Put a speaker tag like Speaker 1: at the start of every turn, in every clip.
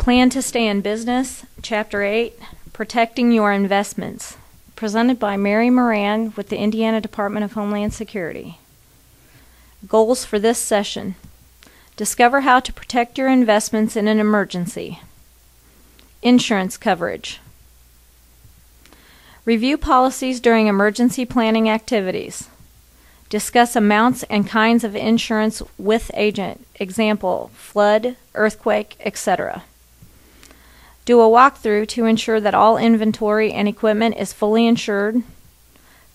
Speaker 1: Plan to Stay in Business, Chapter 8, Protecting Your Investments, presented by Mary Moran with the Indiana Department of Homeland Security. Goals for this session: discover how to protect your investments in an emergency. Insurance coverage. Review policies during emergency planning activities. Discuss amounts and kinds of insurance with agent, example, flood, earthquake, etc. Do a walkthrough to ensure that all inventory and equipment is fully insured.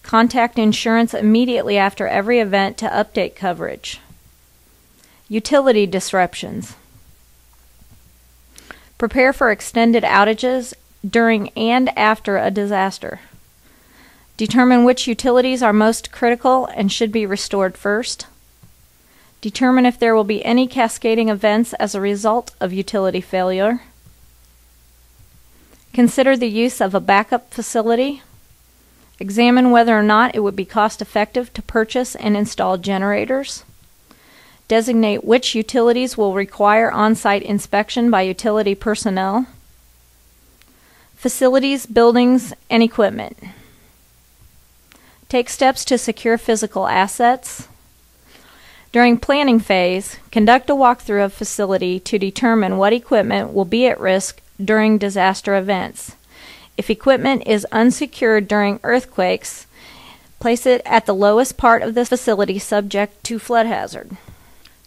Speaker 1: Contact insurance immediately after every event to update coverage. Utility disruptions. Prepare for extended outages during and after a disaster. Determine which utilities are most critical and should be restored first. Determine if there will be any cascading events as a result of utility failure. Consider the use of a backup facility. Examine whether or not it would be cost-effective to purchase and install generators. Designate which utilities will require on-site inspection by utility personnel. Facilities, buildings, and equipment. Take steps to secure physical assets. During planning phase, conduct a walkthrough of facility to determine what equipment will be at risk during disaster events. If equipment is unsecured during earthquakes, place it at the lowest part of the facility subject to flood hazard.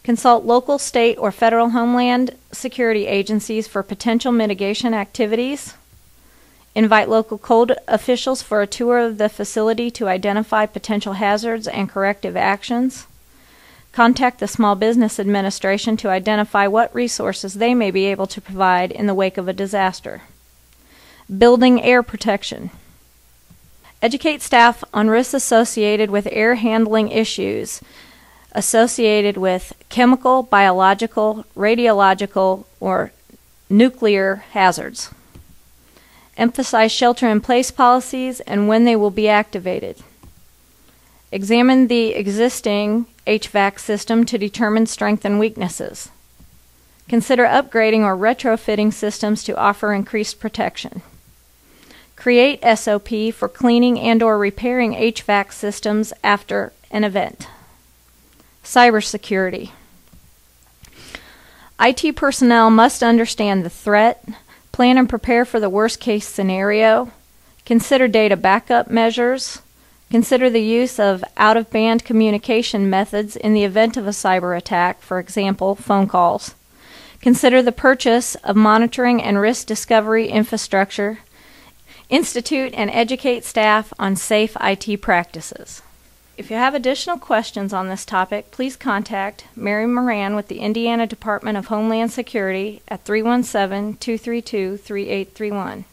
Speaker 1: Consult local, state, or federal homeland security agencies for potential mitigation activities. Invite local code officials for a tour of the facility to identify potential hazards and corrective actions. Contact the Small Business Administration to identify what resources they may be able to provide in the wake of a disaster. Building air protection. Educate staff on risks associated with air handling issues associated with chemical, biological, radiological, or nuclear hazards. Emphasize shelter-in-place policies and when they will be activated. Examine the existing HVAC system to determine strengths and weaknesses. Consider upgrading or retrofitting systems to offer increased protection. Create SOP for cleaning and/or repairing HVAC systems after an event. Cybersecurity. IT personnel must understand the threat, plan and prepare for the worst-case scenario, consider data backup measures, consider the use of out-of-band communication methods in the event of a cyber attack, for example, phone calls. Consider the purchase of monitoring and risk discovery infrastructure. Institute and educate staff on safe IT practices. If you have additional questions on this topic, please contact Mary Moran with the Indiana Department of Homeland Security at 317-232-3831.